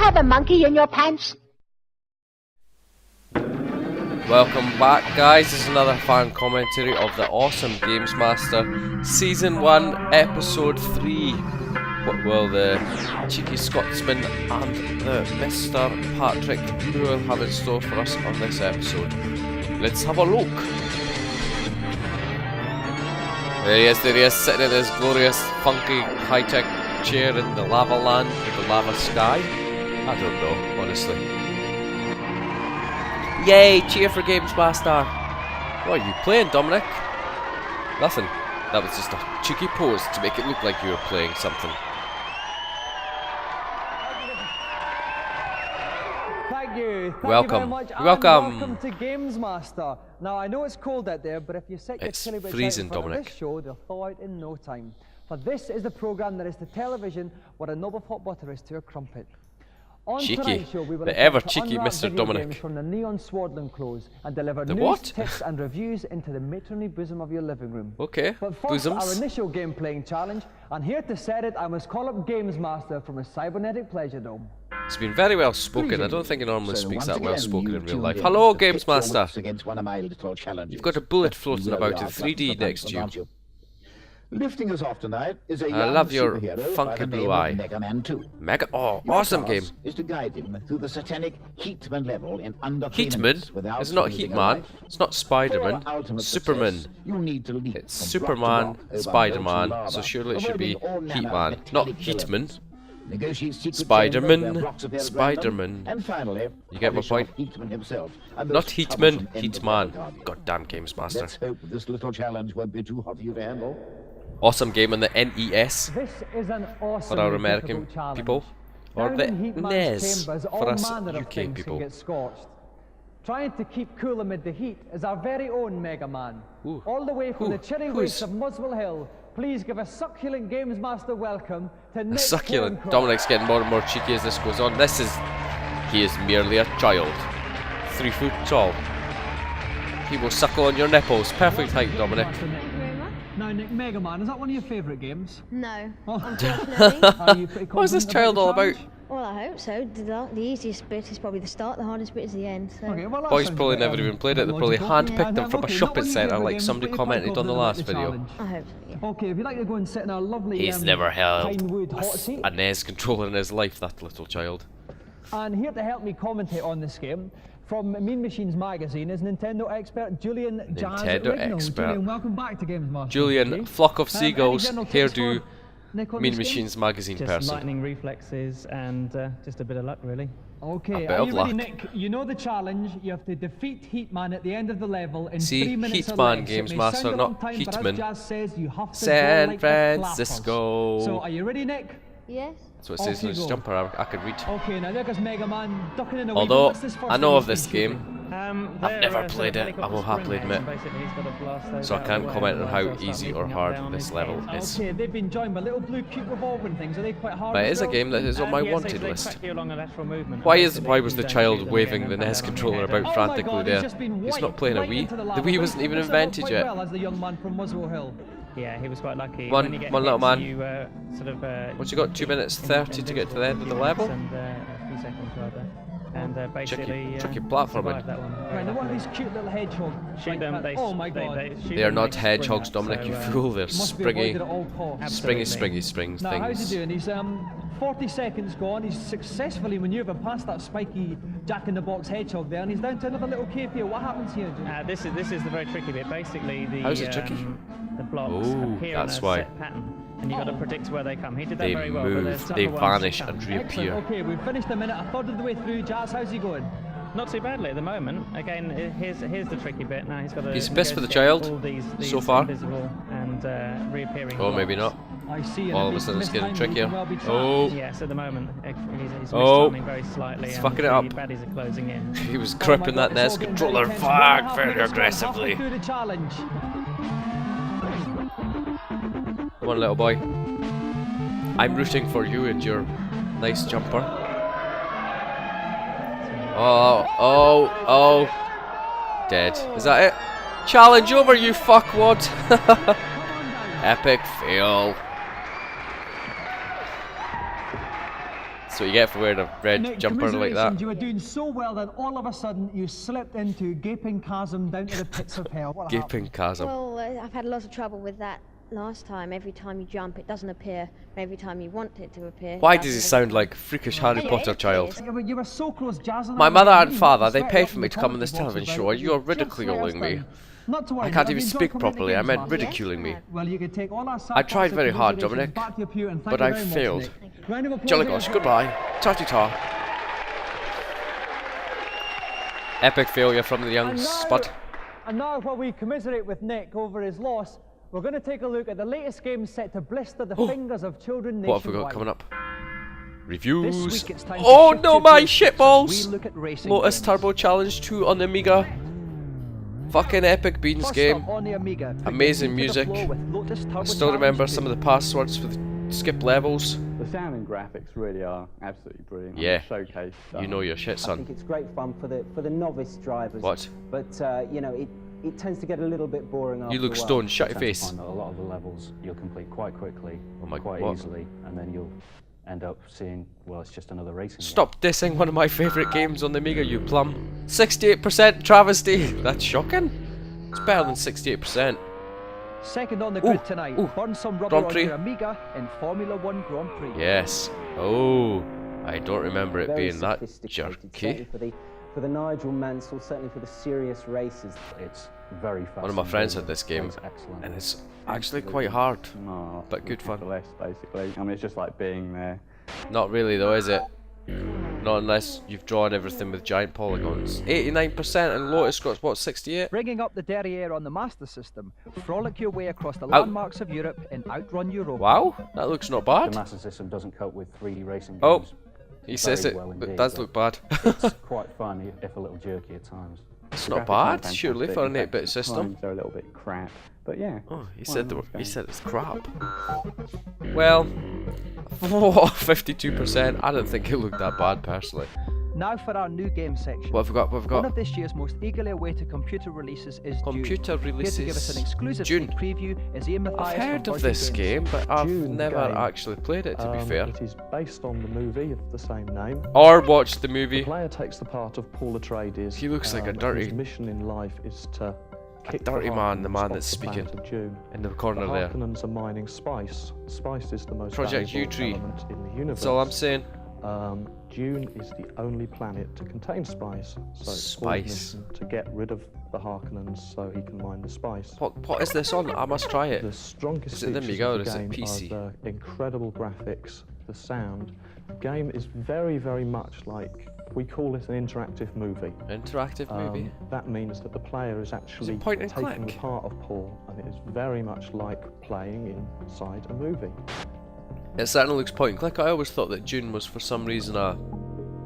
have a monkey in your pants? Welcome back, guys. This is another fan commentary of the awesome GamesMaster Season 1, Episode 3. What will the cheeky Scotsman and the Mr. Patrick Moore have in store for us on this episode? Let's have a look. There he is, sitting in his glorious, funky, high-tech chair in the lava land with the lava sky. I don't know, honestly. Yay, cheer for GamesMaster! What are you playing, Dominic? Nothing. That was just a cheeky pose to make it look like you were playing something. Thank you. Welcome. You very much. Welcome to GamesMaster. Now I know it's cold out there, but if you set your It's chili bits freezing, out in front Dominic. of this show, they'll thaw out in no time. For this is the programme that is to television what a knob of hot butter is to a crumpet. On Cheeky. tonight's show, we will The ever attempt to cheeky unwrap Mr. video Dominic. games from the neon swaddling clothes and deliver The news, what? tips and reviews into the matronly bosom of your living room. Okay, But first, our bosoms. initial game playing challenge, and here to set it, I must call up GamesMaster from his cybernetic pleasure dome. It's been very well spoken. I don't think he normally speaks that well spoken in real life. Hello, GamesMaster. You've got a bullet floating about in 3D next to you. Lifting us off tonight is a I young love your superhero funky by the blue name eye. of Mega Man 2. Oh, Your awesome task game. is to guide him through the satanic Heatman level in under 3 Heatman? minutes without It's not losing a Heatman. life. It's not For Spider-Man. ultimate Superman. success, you need to leap It's from Superman, rock to rock over Spider-Man, molten so lava, surely it should be avoiding all manner of Heatman, not metallic Heatman. elements. Negotiate secret Spider-Man, chambers where blocks appear at Spider-Man. random, and finally, You get my polish off point? Heatman himself, and Not those Heatman, troublesome end of Heatman. the garden. Goddamn GamesMaster. Let's hope this little challenge won't be too hot for you to handle. Awesome game on the NES This is an awesome for our American difficult challenge. people, or Down the in Heatman's NES chambers, for all us manner of UK things people. Can get scorched. Trying to keep cool amid the heat is our very own Mega Man. Ooh. All the way from Ooh, the chilly who's- wastes of Muswell Hill, please give a succulent GamesMaster welcome to Nick Succulent. Horncroft. Dominic's getting more and more cheeky as this goes on. He is merely a child. 3 foot tall. He will suckle on your nipples. Perfect height, Dominic. Thank you very much. Now, Nick, Mega Man, is that one of your favourite games? No, Oh. unfortunately. Are you pretty What is this confident child the all about? challenge? Well, I hope so. The easiest bit is probably the start, the hardest bit is the end. So. Okay, well, that Boys sounds probably a bit, never even played it. They probably logical. handpicked them from a Okay, not shopping one of your centre favourite like games, somebody but you're quite commented on the confident last about the video. challenge. I hope so, yeah. Okay, if you'd like to go and sit in our lovely He's never held pinewood hot seat. a NES controller in his life, that little child. And here to help me commentate on this game, from Mean Machines magazine, is Nintendo expert Julian Jazz Nintendo Rignall. expert. Julian, welcome back to GamesMaster. Julian, Okay. flock of Any seagulls, general tips hairdo, for Nick on Mean this game? Machines magazine Just person. lightning reflexes and just a bit of luck, really. Okay, A bit are of you ready, luck. Nick? You know the challenge. You have to defeat Heatman at the end of the level in See, 3 minutes or Heatman, less. It may GamesMaster, sound a long not time, but Heatman. as Jazz says, you have to San go like the clappers. Francisco. So, are you ready, Nick? Yes? That's what it Off says in you his go. jumper, I could read. Okay, now there goes Mega Man ducking in the way. Although, What's this first I know thing of he's this been game, shooting? I've never played it, I will happily admit. So I can't comment on how easy or hard this level is. Okay, they've been joined by little blue cube revolving things. Are they quite hard? But it as is a well? game that is on my wanted They list. track you along a lateral movement. Why And was the basically you child don't shoot waving them the again NES and bang controller on the head. about Oh my frantically God, there? he's just been He's not wiped playing a right Wii. into the The lava. Wii wasn't even Must have done invented quite yet. well as the young man from Muswell Hill. Yeah, he was quite lucky. One- When you get one little hits, man. You, sort of, What's he got, 2 minutes 30 to get to the end of the level? And, a few seconds rather. And basically, tricky platforming. survived that one. Right, now one of these cute little hedgehog. Shoot them, oh my God. They are not hedgehogs, Dominic, you fool. They're Must be springy, avoided at all costs. springy springs Now, how's things. he doing? He's 40 seconds gone. He's successfully manoeuvred past that spiky jack-in-the-box hedgehog there, and he's down to another little cave here. What happens here, Jim? This is the very tricky bit. Basically, the How's it tricky? The blocks Oh, appear that's in a why. set pattern, and you've got to predict where they come. He did that They very well. but there's move, they other ones vanish that and come. reappear. Excellent. Okay, we've finished a minute, a third of the way through. Jazz, how's he going? Not too badly at the moment. Again, here's the tricky bit. Now he's got to. He's pissed for the negotiate child all these so far. invisible and reappearing. Or maybe blocks. not. I see. All of a sudden it's getting trickier. Oh, Yes, at the moment he's Oh. mistiming very slightly. He's and fucking it the up. baddies are closing in. he was gripping that NES controller very aggressively. Through the challenge. Come on, little boy. I'm rooting for you and your nice jumper. Oh. Dead. Is that it? Challenge over, you fuckwad. Epic fail. That's what you get for wearing a red Nick, jumper like that. you were doing so well that all of a sudden you slipped into gaping chasm down to the pits of hell. What happened? Gaping chasm. Well, I've had a lot of trouble with that last time. Every time you jump, it doesn't appear. Every time you want it to appear. Why does he sound like a freakish Harry Yeah, Potter it child? is. You were so close, jazzing. My on mother the and knee, father, you they sweated paid up for in me the to come on this commentary television box show, about and you're it. Just let us ridiculing me. down. Not to worry, I can't have even you enjoyed speak coming to properly, I meant GamesMaster? ridiculing me. Well, you can take all our I tried very hard, commiserations Dominic, back to your pew and thank but you I very much, failed. Nick. Round of applause Jolly here gosh, as well. goodbye. Ta-ta-ta. Epic failure from the young And now- spud. And now, while we commiserate with Nick over his loss, we're going to take a look at the latest game set to blister the fingers of children nationwide. What have we got coming up? Reviews. This week it's time to Oh shift no, your my focus shitballs! as we look at racing Lotus games. Turbo Challenge 2 on the Amiga. Fucking epic beans First game. up on the Amiga, put Amazing your feet to the music. floor with Lotus Turbo I still remember Challenge some 2. of the passwords for the skip levels. The sound and graphics really are absolutely brilliant. Yeah. Showcase. You know your shit, I son. think it's great fun for the novice drivers. What? But you know, it tends to get a little bit boring after You look a while. stoned, shut your tend to face. find that a lot of the levels you'll complete quite quickly, Oh my- quite what? easily, and then you'll end up seeing, well, it's just another racing game. Stop dissing one of my favourite games on the Amiga, you plum. 68% travesty! That's shocking. It's better than 68%. Second on the Ooh, grid tonight, ooh. burn some rubber Grand on Prix. your Amiga in Formula 1 Grand Prix. Yes. Oh, I don't remember it Very being that sophisticated, jerky. certainly for the Nigel Mansell, certainly for the serious races. It's very fast. One of my friends had this game, excellent. and it's actually quite hard. No, But good fun. Less, basically. I mean, it's just like being there. Not really though, is it? Not unless you've drawn everything with giant polygons. 89% and Lotus got what, 68? Bringing up the derriere on the Master System, frolic your way across the Out. landmarks of Europe and outrun Europa. Wow, that looks not The bad. Master System doesn't cope with 3D racing Oh, games. he says very it, well but indeed, it does but look bad. It's quite fun, if a little jerky at times. It's The not graphics aren't bad, surely, for an fantastic. 8-bit In fact, system. times They're a little bit crap, but yeah. Oh, he quite said a nice he game. said it's crap. Well, 52%. I don't think it looked that bad personally. Now for our new game section. What have we got? What have we One got? of this year's most eagerly awaited computer releases is Computer Dune. Here to give us releases. an exclusive June. sneak preview is Ian Mathias I've from heard of Virgin this Games. game, but I've June never game. actually played it, to be fair. It is based on the movie of the same name. Or watched the The movie. player takes the part of Paul Atreides. He looks like a dirty- His mission in life is to kick dirty the man, the Harkonnens man off that's the planet speaking of Dune. in the The corner there. Harkonnens are mining spice. Spice is the most Project valuable U-Tree. element in the universe. That's all I'm saying. Dune is the only planet to contain spice. So it's Paul's Spice. mission to get rid of the Harkonnens so he can mine the spice. What is this on? I must try it. The strongest Is it the features Amiga or of is the it game PC? are the incredible graphics, the sound. The game is very, very much like, we call it an interactive movie. Interactive movie. That means that the player is actually point and taking click? the part of Paul, and it is very much like playing inside a movie. It certainly looks point and click. I always thought that Dune was for some reason a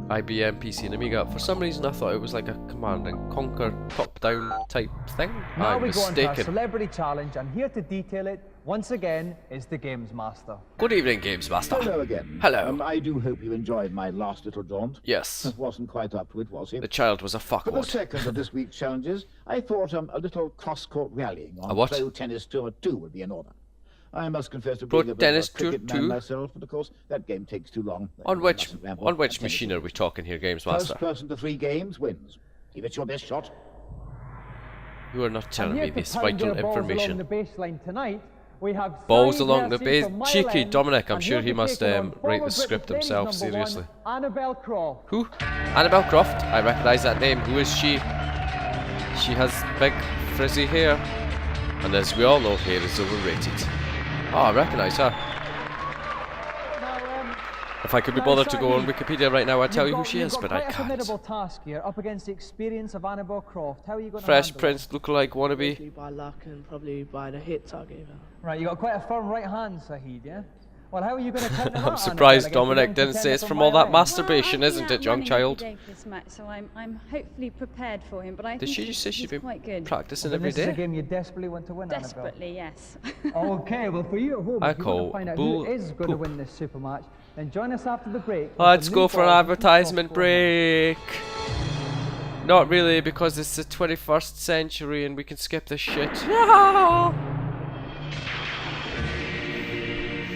IBM PC and Amiga. For some reason I thought it was like a Command and Conquer top-down type thing. Now I'm we go on to our mistaken. celebrity challenge, and here to detail it once again is the Games Master. Good evening, GamesMaster. Hello again. Hello. I do hope you enjoyed my last little jaunt. Yes, It wasn't quite up to it, was the it? child was a For the fuckwad. second of this week's challenges, I thought a little cross-court rallying A on what? Pro Tennis Tour 2 would be in order. I must confess to Pro being a bit Tennis of a cricket Tour man 2? myself, but of course that game takes too long. On I which mustn't ramble. on which Tennis machine are we talking here, First GamesMaster? person to 3 games wins. Give it your best shot. You are not telling And me here to this pound vital their balls information. along the baseline tonight, we have Balls Saeed along the Mercy base. from Mile Cheeky End, Dominic, I'm and sure here he to must take on write the former script British himself, ladies number one, seriously. Annabelle Croft. Who? Annabelle Croft? I recognise that name. Who is she? She has big frizzy hair. And as we all know, hair is overrated. Oh, I recognise her. If I could be bothered to go on Wikipedia right now, I'd tell you who she is, but I You've got quite a can't. formidable task here, up against the experience of Annabelle Croft. How are you going to Fresh handle Prince lookalike wannabe. Mostly by luck and probably by the hits I gave out. it? Right, you got quite a firm right hand, Sahid, yeah? Well, how are you going to counter that? I'm surprised Annabelle, Dominic against the didn't young say it's contender from all that Mile End? masturbation, Well, I've isn't been it, young out running child? every day for this match, so I'm hopefully prepared for him. But I Did think she just say he's she'd been quite good. practicing Then every this is a day? game you desperately want to win, Desperately, yes. Annabelle. Okay, well, for you at home, I if you want call to find out bull who is going to poop. win this super match, then join us after the break. with Let's the go new for an ball advertisement from Croft. break. Not really, because it's the 21st century and we can skip this shit.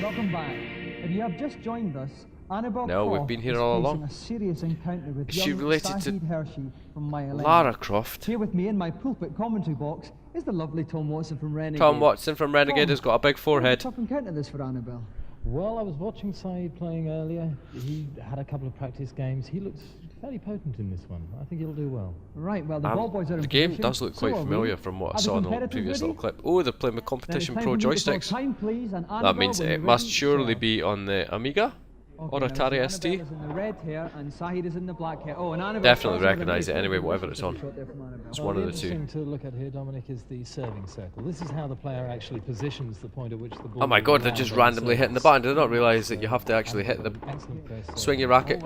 Welcome back. If you have just joined us, Annabelle No, we've Croft been here is all facing along. a serious encounter with Is she young related to Saheed Hershey from My Elena. Lara Croft? Here with me in my pulpit commentary box is the lovely Tom Watson from Renegade. Tom Watson from Renegade Tom, has got a big forehead. Tough encounter this for Annabelle. Well, I was watching Saeed playing earlier. He had a couple of practice games. He looks fairly potent in this one. I think he'll do well. Right, well, the ball boys are in The game position, does look so quite are we. familiar from what I Are the saw in the competitors previous ready? little clip. Oh, they're playing with Competition Now it's Pro time for me to call joysticks. time, please, and That Annabelle, means when it you're must ready, surely so- be on the Amiga or Okay, Atari now, ST. Annabelle is in the red hair and Saheed is in the black hair. Oh, and Annabelle Definitely starts with a recognise it very anyway, short whatever it's on. shot there from Annabelle. It's Well, one of the the two. interesting to look at here, Dominic, is the serving circle. This is how the player actually positions the point at which the ball. Oh my will god, they're land just on the randomly hitting the surface. button. Did not realise that you have to actually hit the Excellent first swing your serve. racket.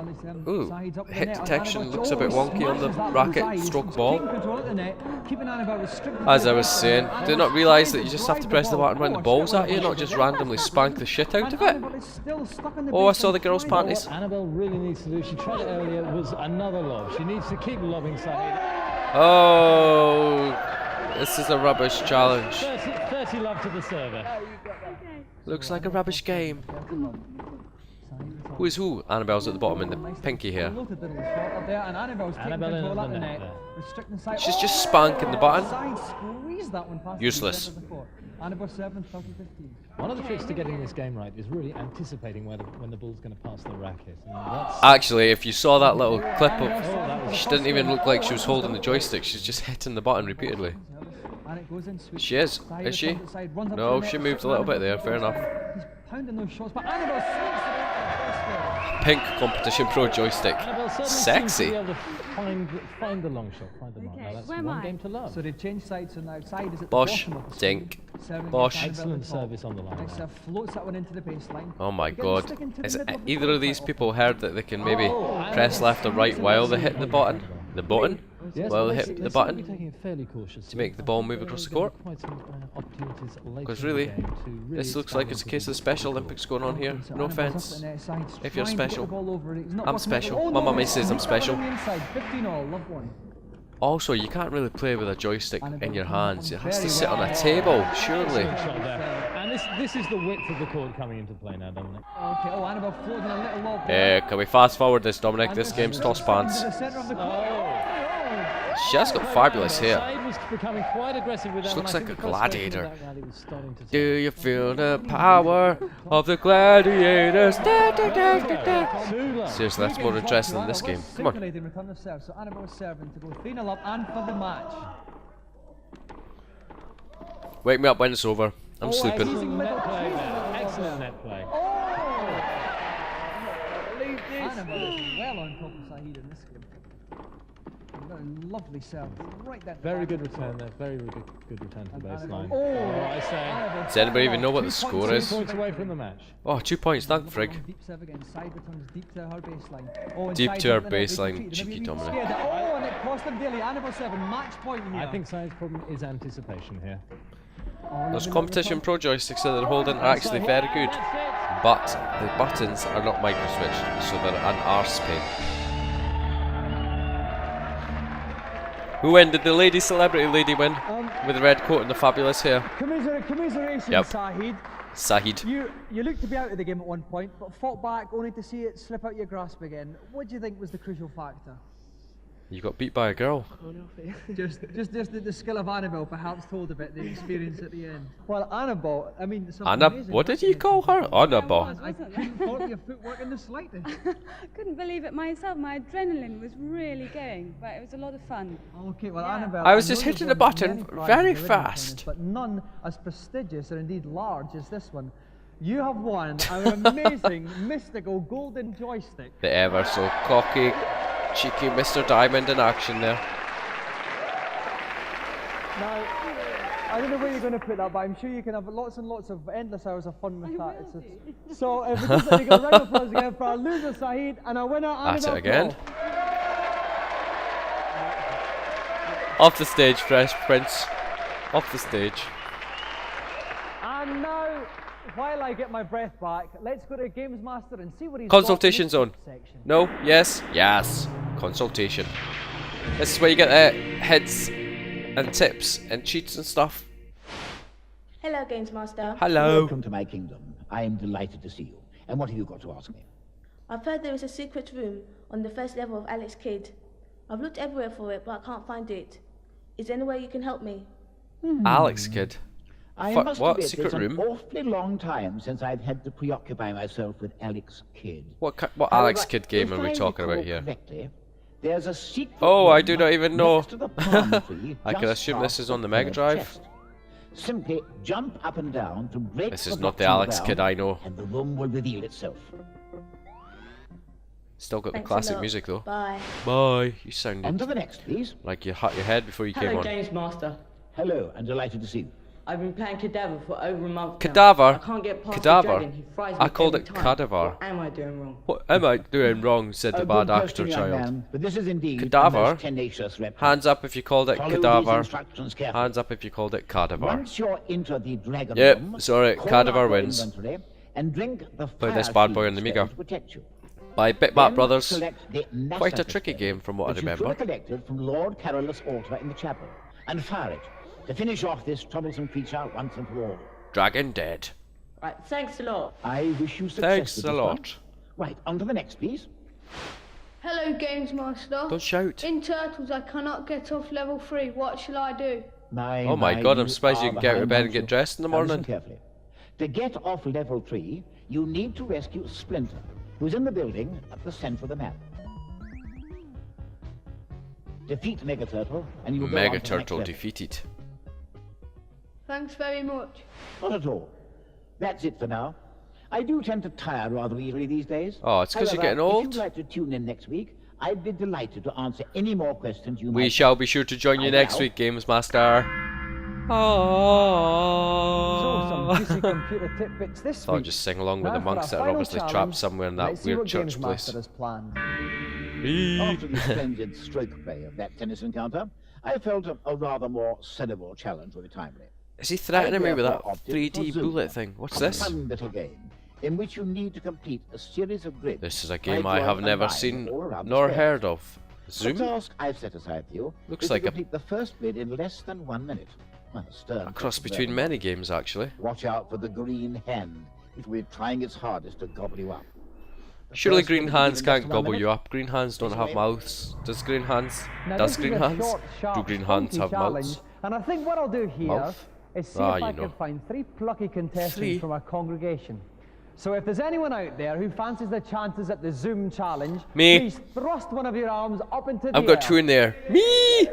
Ooh, hit detection looks a bit wonky on the racket stroke ball. As I was saying, did not realise that you just have to press the button when the ball's at you, not just randomly spank the shit out of it. Oh, I saw the girl's panties. What Annabelle really needs to do, she tried it earlier, was another lob. She needs to keep lobbing Saeed. Oh, this is a rubbish challenge. 30 love to the server. Looks like a rubbish game. Who is who? Annabelle's at the bottom in the pinky here. Annabelle in the net there. She's just spanking the button. Useless. One of the tricks to getting this game right is really anticipating when the ball's going to pass the racket. And that's Actually, if you saw that little clip of, she didn't even look like she was holding the joystick. She's just hitting the button repeatedly. She is she? No, she moved a little bit there. Fair enough. Pink Competition Pro joystick. Annabelle certainly Sexy. seems to be able to find the long shot, find the mark. Okay, Now that's where am one I? game to love. So they've changed sides, so now side is at Bosh, the bottom of the dink, screen. bosh. Excellent service on the line Next there. floats that one into the baseline. Oh my Again, god. sticking to the Has middle of the either of these people heard that they can maybe press left or right while they hit the button? The button? Yes, While they they hit the seem to be button? taking it fairly cautiously. To make the ball move across the court? Quite some opportunities later Because in the really, game to really this looks like expand it's a into case of the Special Olympics going on here. No offence. If you're special. I'm special. My mummy says I'm special. Also, you can't really play with a joystick in your hands. It has to sit on a table, surely. Excellent shot there. And this is the width of the court coming into play now, Dominic. Okay, oh, Annabelle floating a little lob. Can we fast forward this, Dominic? This game's toss pants. She has got fabulous hair. Saeed was becoming quite aggressive with that. She looks and I like think a the frustration gladiator. with that rally was starting to Do you feel the power of the gladiators? Da, da, da, da, da. Seriously, that's more interesting than this game. Come on. Return of serve, so Annabelle's serving to go 3-0 up and for the match. Wake me up when it's over. I'm sleeping. Excellent net play there. Excellent net play. Annabelle is well on top of Saheed in this game. Very lovely serve, right there. Very good return there. Very good return to the baseline. Oh, I say. Does anybody even know what the score is? 2 points away from the match. Oh, 2 points, thank frig. Deep serve again. Side returns deep to her baseline. Oh, and Deep side to her hit the net. They baseline, defeated. cheeky Maybe Dominic. scared it. Oh, and it cost them dearly. Annabelle serving match point here. I think Saeed's problem is anticipation here. Those Competition Pro joysticks that they're holding are actually very good, but the buttons are not micro switched, so they're an arse pain. Who win? Did the lady celebrity lady win with the red coat and the fabulous hair? Commiserations, Yep. Saheed. Saheed. You looked to be out of the game at one point, but fought back only to see it slip out your grasp again. What do you think was the crucial factor? You got beat by a girl. just the skill of Annabelle perhaps told a bit, the experience at the end. Well, Annabelle, I mean, What did you call her? Annabelle. I couldn't fault your footwork in the slightest. Couldn't believe it myself. My adrenaline was really going, but it was a lot of fun. Okay, well, Annabelle, I was know just you've hitting the won button many prizes very in the ring fast. tennis, but none as prestigious or indeed large as this one. You have won an amazing, mystical golden joystick. The ever so cocky, cheeky Mr. Diamond in action there. Now, I don't know where you're going to put that, but I'm sure you can have lots and lots of endless hours of fun with that. So, if we just let you go, round of applause again for our loser Saheed and our winner At Annabelle it again. Croft. Off the stage, Fresh Prince. Off the stage. And now, while I get my breath back, let's go to GamesMaster and see what he's Consultation got in zone. this section. No? Yes? Yes. Consultation. This is where you get hints and tips and cheats and stuff. Hello, GamesMaster. Hello. Welcome to my kingdom. I am delighted to see you. And what have you got to ask me? I've heard there is a secret room on the first level of Alex Kidd. I've looked everywhere for it, but I can't find it. Is there any way you can help me? Alex Kidd. I must What? admit, Secret it's room? an awfully long time since I've had to preoccupy myself with Alex Kidd. What However, Alex Kidd game if are we I talking about recall here? correctly, there's a secret Oh, I room do not even know. next to the palm tree I can just assume this past is the on the Mega third Drive. chest. Simply jump up and down to break This the is not the blocks on Alex ground, Kidd I know. and the room will reveal itself. Still got the Thanks a classic lot. music though. Bye. Bye. You On sounded to the next, please. like you hit your head before you came Hello, on. GamesMaster. Hello, and delighted to see you. I've been playing Cadaver for over a month now. Cadaver? I can't get past Cadaver? the dragon. He fries me I called every it time. Cadaver. What am I doing wrong? What am I doing wrong? Said the A bad good actor question, young child. man, but this is indeed a Cadaver? most tenacious reptile. Hands up if you called it Follow these cadaver. instructions carefully. Hands up if you called it cadaver. Once you're into the dragon Yep, room, sorry, call Cadaver out your wins. inventory and drink the Play this fire bad boy shield on the Amiga. spell to protect you. By Bitbat Then Brothers. select the Quite a massacre tricky spell game from what I that you remember. collected from Lord Carolus' altar in the chapel, and fire it to finish off this troublesome creature once and for all. Dragon dead. Right, thanks a lot. I wish you success Thanks with a this lot. one. Right, on to the next, please. Hello, GamesMaster. Don't shout. In Turtles, I cannot get off level 3. What shall I do? Oh my god, I'm surprised you can get out of bed and get dressed in the Now listen morning. carefully. To get off level 3, you need to rescue Splinter, who's in the building at the center of the map. Defeat Mega Turtle, and you will go on Mega to the next Turtle level. defeated. Thanks very much. Not at all. That's it for now. I do tend to tire rather easily these days. Oh, it's 'cause you're However, getting old? If you'd like to tune in next week, I'd be delighted to answer any more questions you might We have. shall be sure to join you I next will. week, GamesMaster. So, Oh. some juicy computer tidbits this Thought I'd week. just sing along with Now the for monks our that are final obviously challenge, trapped somewhere in that let's see weird what church GamesMaster place. has planned. After the splendid stroke play of that tennis encounter, I felt a rather more sensible challenge would be timely. Is he threatening me with that Therefore opted 3D for Zoom, bullet thing? What's a this? fun little game in which you need to complete a series of grids. This is a by game I drawing have a never line seen all around the nor square. heard of. The Zoom? task I've set aside for you Looks is like to a- complete the first grid in less than 1 minute. Well, a stern A cross test, between really. many games, actually. Watch out for the green hand. It will be trying its hardest to gobble you up. The Surely first green grid will hands be in less can't than 1 gobble minute. you up. Green hands don't have mouths. Does green hands? Now, Does this is green a hands? short, sharp, Do green hands spunky have challenge, mouths? And I think what I'll do here Mouth? is see Ah, if you I know. can find 3 plucky contestants Three? from our congregation. So if there's anyone out there who fancies the chances at the Zoom challenge, Me. please thrust one of your arms up into the I've got air. 2 in there. Me!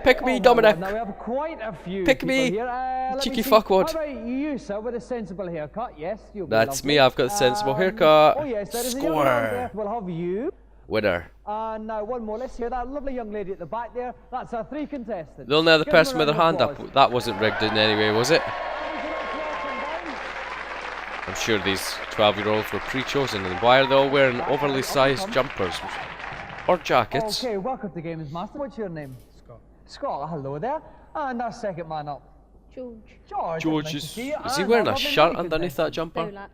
Pick me, Oh my Dominic! God, now we have quite a few Pick people me, here. Let me cheeky see. fuckwad. How about you, sir, with a sensible haircut? Yes, you'll be That's lovely. me, I've got a sensible haircut. Oh yes, there is a young man there. Score! We'll have you. Winner. And now one more. Let's hear that lovely young lady at the back there. That's our 3 contestants. The only other Give them a person with their round hand of up, applause. that wasn't rigged in any way, was it? I'm sure these 12-year-olds were pre-chosen, and why are they all wearing overly sized jumpers? Or jackets? Okay, welcome to GamesMaster. What's your name? Scott. Scott, hello there. And our second man up. George. George nice to is see you. he And wearing our a lovely shirt lady underneath that contestant. jumper?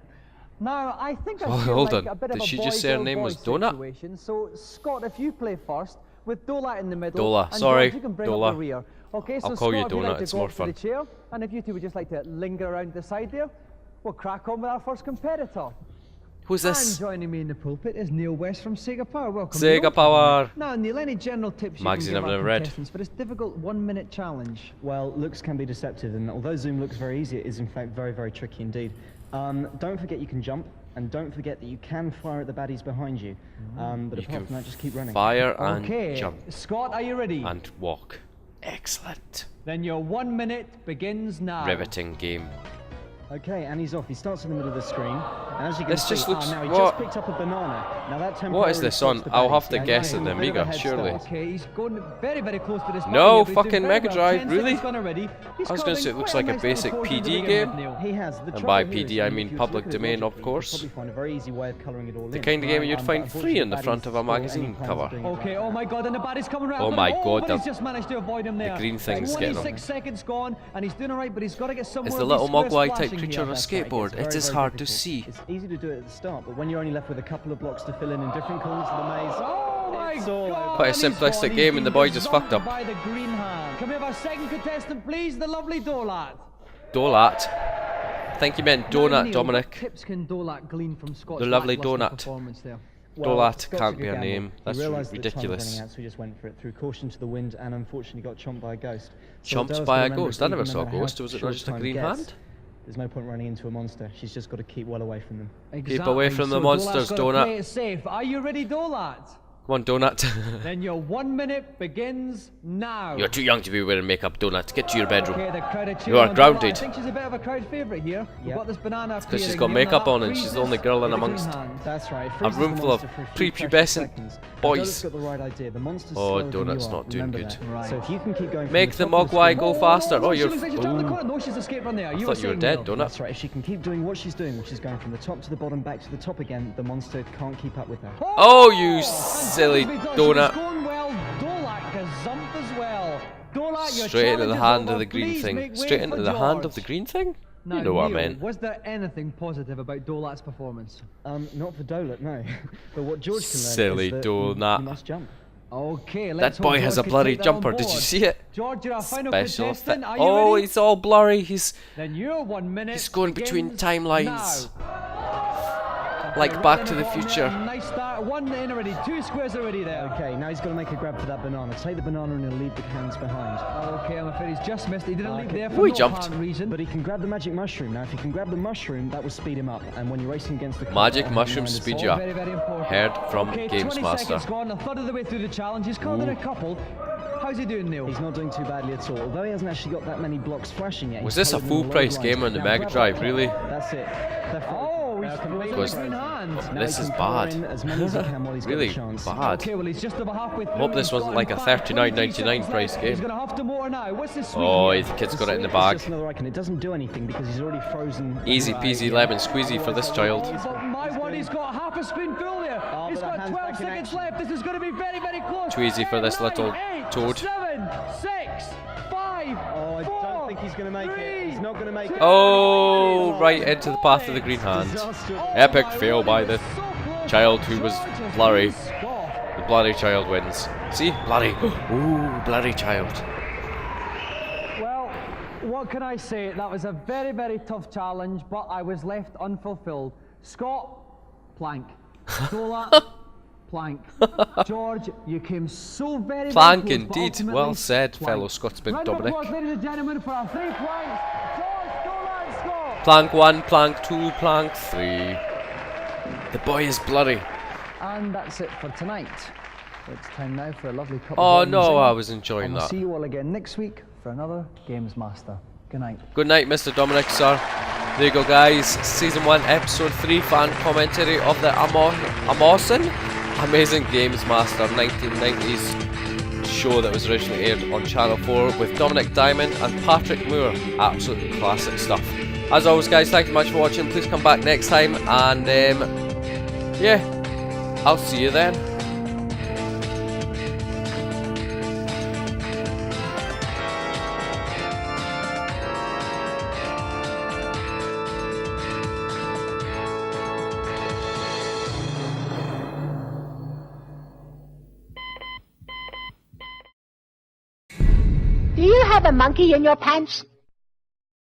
Now, I think I Oh, feel hold like on. a bit Did of a she just say her name was Donut? situation. So, Scott, if you play first, with Dola in the middle, Dola, and sorry, George, you can bring Dola. up the rear. Okay, so I'll call Scott, you if you'd like Donut, to it's go more up to fun. the chair, and if you two would just like to linger around the side there, we'll crack on with our first competitor. Who's this? And joining me in the pulpit is Neil West from Sega Power. Welcome, Sega Neil. Power. Now, Neil, any general tips Magazine you I've can give never our read. contestants for this difficult 1-minute challenge? Well, looks can be deceptive, and although Zoom looks very easy, it is in fact very, very tricky indeed. Don't forget you can jump, and don't forget that you can fire at the baddies behind you. But You apart can from that, just keep running. fire and Okay, jump Scott, are you ready? and walk. Excellent. Then your 1 minute begins now. Riveting game. Okay, and he's off. He starts in the middle of the screen, and as you can This see, just looks- now he what? just picked up a banana. Now that What is temporarily this stops on? the I'll baddies. have to Yeah, guess now at the he's a bit of a Amiga, head surely. start. Okay, he's going very, very close to this. No, button here, but he's fucking doing very Mega well. Drive, 10 really? seconds gone already. He's I was gonna say it covering looks quite like a nice little basic portion of the PD game, game. Neil. He has. The And trouble by here is PD, that I if mean you were to public look at it domain, of logically, course. you'd probably find a very easy way of colouring it all The in. kind of game you'd But find free in the unfortunately, front of a baddies still magazine any plans cover. of doing it Okay, oh my God, and the baddie's coming right Oh up. my and, God, but the- he's just managed to avoid him there. green thing's getting him. 26 seconds gone, and he's doing all right, but he's got to get somewhere. Is the with little these squares Mogwai type flashing creature here. on a That's right, skateboard? it's It very, is very hard to difficult. see. It's easy to do it at the start, but when you're only left with a couple of blocks to fill in different corners of the maze, Oh my it's all God! over. Quite a and he's simplistic gone. game, He's and the been boy just fucked up. By the green hand. Can we have our second contestant, please? The lovely Dolat. Dolat. I think you meant Now, donut, Neil, Dominic. what tips can Dolat glean from Scott's The lovely lacklustre donut. performance there? Dolat Scott's a can't good be a gamble. name. He That's realised that time was ridiculous. running out, so he just went for it. Threw caution to the wind and unfortunately got chomped by a ghost. So Chomped Adele's by gotta a remember ghost? is I never even saw a no matter ghost. how Was it short not just a time green gets, hand? There's no point running into a monster. She's just got to keep well away from them. Keep away from the So monsters, Dolat's gotta play Donut. it safe. Are you ready, Dolat? Come on, Donut. Then your 1 minute begins now. You're too young to be wearing makeup, Donut. Get to your bedroom. Okay, the crowd are cheering You are on Dolat. grounded. I think she's a bit of a crowd favourite here. We've got this banana Because she's appearing got here. makeup Now on that and she's the freezes only girl in the green amongst hand. That's right. a room full of prepubescent boys. Got the right idea. The monster's Oh, slower than Donut's you are. not doing Remember good. that. Right. So if you can keep going from Make the top of Mogwai screen- go faster. Oh, She you're. looks like she's jumped the Ooh. corner. No, she's escaped from there. I You were thought you were saying, dead, Neil. Donut. That's right. If she can keep doing what she's doing, which is going from the top to the bottom, back to the top again, the monster can't keep up with her. Oh, you silly Donut. Going well. Dolat gazumped as well. Dolat, your Straight into the challenge is hand over. of the green Please thing. make way Straight into for the hand of George. the green thing? Now, You know what I Neil, mean. was there anything positive about Dolat's performance? Not for Dolat, no. But what George can learn Silly is that Donut. you must jump. Okay, let's That boy hope has George a can bloody take that on jumper. Did you board. see it? George, you're a final Special contestant. effect. Are you Oh, ready? it's all blurry. He's Then your 1 minute. he's going between begins timelines. now. Like Okay, Back right to in the bottom Future. there, Nice start. 1 in already. 2 squares already there. Okay, now he's got to make a grab for that banana. Take the banana and he'll leave the cans behind. Okay, I'm afraid he's just missed. He didn't leave there for Oh, he no jumped. apparent reason. But he can grab the magic mushroom. Now, if he can grab the mushroom, that will speed him up. And when you're racing against the clock, Magic behind mushrooms us- speed you up. Very, very important. Heard from Okay, 20 GamesMaster. seconds gone. A third of the way through the challenge. He's called in a couple. How's he doing, Neil? He's not doing too badly at all. Although he hasn't actually got that many blocks flashing yet. Was he's this a covered in all full price those game lines. on the Now Mega grab Drive? that Really? clock. That's it. Oh, he's Now raising Because the green hand. Now this he is can pour bad. in as many as he can while he's got Really a chance. bad. Okay, well, he's just over halfway through. Hope this He's wasn't got, like in a fact, 39.99 23 price seconds left. game. He's going to have to motor now. What's this swing Oh, here? the kid's got The it in the swing is bag. just another icon. It doesn't do anything because he's already frozen. Easy peasy lemon squeezy for this child. Oh, but my word, he's got half a spoonful there. Oh, He's but that got hand's 12 back in seconds action. left. This is going to be very, very close. Too easy for this little 8, toad. 7, 6, 5, Oh, I 4, don't think he's going to make it. He's not going to make it. Oh, right into the path of the green hand. Disaster. Epic fail by the child who was blurry. The bloody child wins. See? Bloody. Ooh, bloody child. Well, what can I say? That was a very, very tough challenge, but I was left unfulfilled. Scott, plank. Dola, plank. George, you came so very, Plank very close, but indeed. ultimately, Well said, plank. fellow Scotsman Round of Dominic. applause, ladies and gentlemen, for our 3 planks. George, Dola, and Scott. Plank 1, plank 2, plank 3. The boy is bloody. And that's it for tonight. It's time now for a lovely cup Oh of no, wine. I was enjoying And we'll that. see you all again next week for another GamesMaster. Good night. Good night, Mr. Dominic, sir. There you go, guys. Season 1, Episode 3 fan commentary of the Amazing GamesMaster 1990s show that was originally aired on Channel 4 with Dominic Diamond and Patrick Moore. Absolutely classic stuff. As always, guys, thank you much for watching. Please come back next time, and yeah, I'll see you then. Do you have a monkey in your pants?